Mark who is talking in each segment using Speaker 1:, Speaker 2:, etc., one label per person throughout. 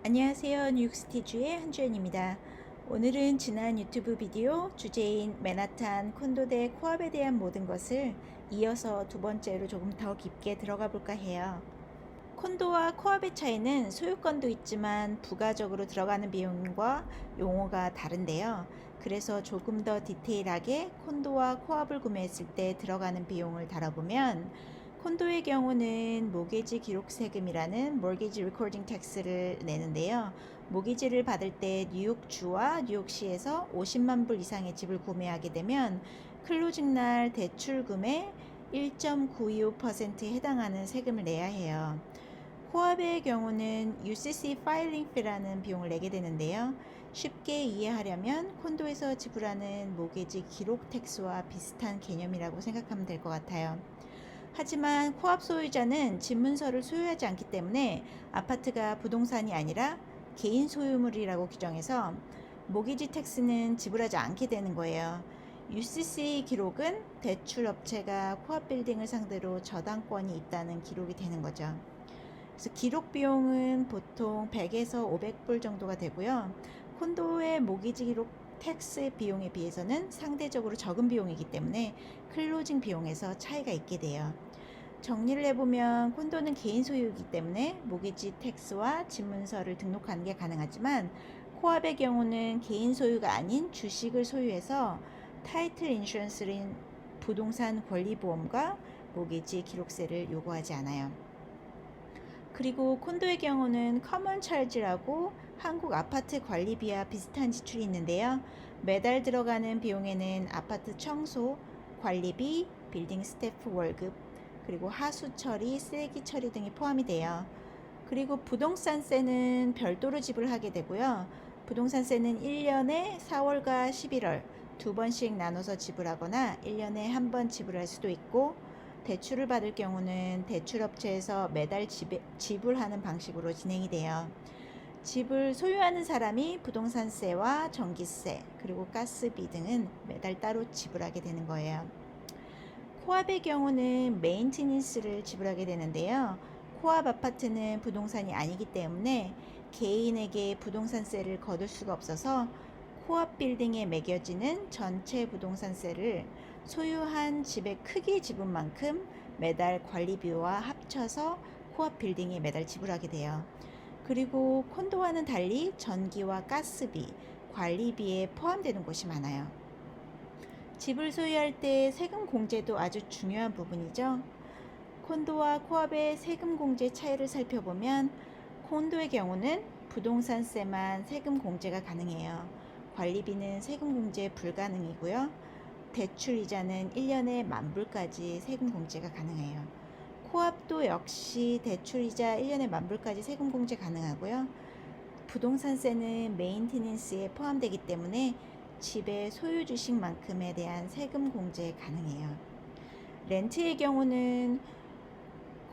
Speaker 1: 안녕하세요. 뉴욕시티주의 한주연입니다. 오늘은 지난 유튜브 비디오 주제인 맨하탄 콘도 대 코압에 대한 모든 것을 이어서 두 번째로 조금 더 깊게 들어가 볼까 해요. 콘도와 코압의 차이는 소유권도 있지만 부가적으로 들어가는 비용과 용어가 다른데요. 그래서 조금 더 디테일하게 콘도와 코압을 구매했을 때 들어가는 비용을 다뤄보면, 콘도의 경우는 모기지 기록 세금이라는 Mortgage Recording Tax를 내는데요. 모기지를 받을 때 뉴욕주와 뉴욕시에서 50만 불 이상의 집을 구매하게 되면 클로징 날 대출금의 1.925%에 해당하는 세금을 내야 해요. 코압의 경우는 UCC 파일링 피라는 비용을 내게 되는데요. 쉽게 이해하려면 콘도에서 지불하는 모기지 기록 텍스와 비슷한 개념이라고 생각하면 될 것 같아요. 하지만 코압 소유자는 집 문서를 소유하지 않기 때문에 아파트가 부동산이 아니라 개인 소유물이라고 규정해서 모기지 텍스는 지불하지 않게 되는 거예요. UCC 기록은 대출업체가 코압 빌딩을 상대로 저당권이 있다는 기록이 되는 거죠. 그래서 기록 비용은 보통 100에서 500불 정도가 되고요. 콘도의 모기지 기록 텍스 비용에 비해서는 상대적으로 적은 비용이기 때문에 클로징 비용에서 차이가 있게 돼요. 정리를 해보면 콘도는 개인 소유이기 때문에 모기지 텍스와 집문서를 등록하는 게 가능하지만, 코압의 경우는 개인 소유가 아닌 주식을 소유해서 타이틀 인슈런스인 부동산 권리보험과 모기지 기록세를 요구하지 않아요. 그리고 콘도의 경우는 커먼 찰지라고 한국 아파트 관리비와 비슷한 지출이 있는데요. 매달 들어가는 비용에는 아파트 청소, 관리비, 빌딩 스태프 월급, 그리고 하수 처리, 쓰레기 처리 등이 포함이 돼요. 그리고 부동산세는 별도로 지불하게 되고요. 부동산세는 1년에 4월과 11월 두 번씩 나눠서 지불하거나 1년에 한 번 지불할 수도 있고, 대출을 받을 경우는 대출업체에서 매달 지불하는 방식으로 진행이 돼요. 집을 소유하는 사람이 부동산세와 전기세, 그리고 가스비 등은 매달 따로 지불하게 되는 거예요. 코압의 경우는 메인티넌스를 지불하게 되는데요. 코압 아파트는 부동산이 아니기 때문에 개인에게 부동산세를 거둘 수가 없어서 코압 빌딩에 매겨지는 전체 부동산세를 소유한 집의 크기 지분 만큼 매달 관리비와 합쳐서 코압 빌딩에 매달 지불하게 돼요. 그리고 콘도와는 달리 전기와 가스비, 관리비에 포함되는 곳이 많아요. 집을 소유할 때 세금 공제도 아주 중요한 부분이죠. 콘도와 코압의 세금 공제 차이를 살펴보면, 콘도의 경우는 부동산세만 세금 공제가 가능해요. 관리비는 세금 공제 불가능이고요. 대출 이자는 1년에 10,000불까지 세금 공제가 가능해요. 코압도 역시 대출 이자 1년에 10,000불까지 세금 공제 가능하고요. 부동산세는 메인티넌스에 포함되기 때문에 집의 소유 주식만큼에 대한 세금 공제 가능해요. 렌트의 경우는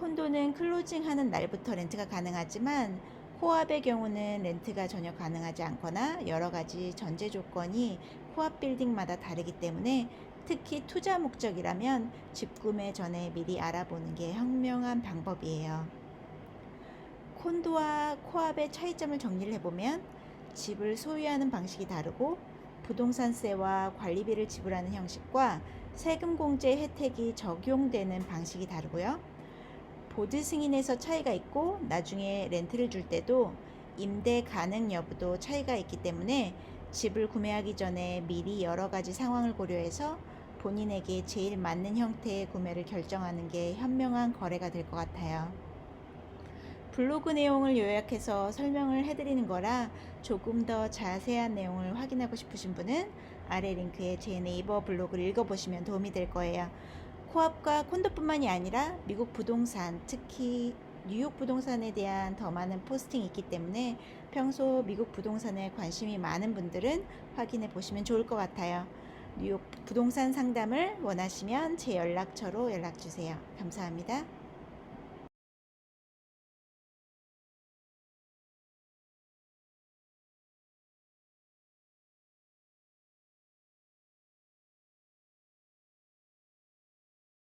Speaker 1: 콘도는 클로징하는 날부터 렌트가 가능하지만, 코압의 경우는 렌트가 전혀 가능하지 않거나 여러 가지 전제 조건이 코압 빌딩마다 다르기 때문에 특히 투자 목적이라면 집 구매 전에 미리 알아보는 게 현명한 방법이에요. 콘도와 코압의 차이점을 정리를 해보면, 집을 소유하는 방식이 다르고 부동산세와 관리비를 지불하는 형식과 세금 공제 혜택이 적용되는 방식이 다르고요. 보드 승인에서 차이가 있고 나중에 렌트를 줄 때도 임대 가능 여부도 차이가 있기 때문에 집을 구매하기 전에 미리 여러 가지 상황을 고려해서 본인에게 제일 맞는 형태의 구매를 결정하는 게 현명한 거래가 될 것 같아요. 블로그 내용을 요약해서 설명을 해드리는 거라 조금 더 자세한 내용을 확인하고 싶으신 분은 아래 링크에 제 네이버 블로그를 읽어보시면 도움이 될 거예요. 코압과 콘도뿐만이 아니라 미국 부동산, 특히 뉴욕 부동산에 대한 더 많은 포스팅이 있기 때문에 평소 미국 부동산에 관심이 많은 분들은 확인해 보시면 좋을 것 같아요. 뉴욕 부동산 상담을 원하시면 제 연락처로 연락 주세요. 감사합니다.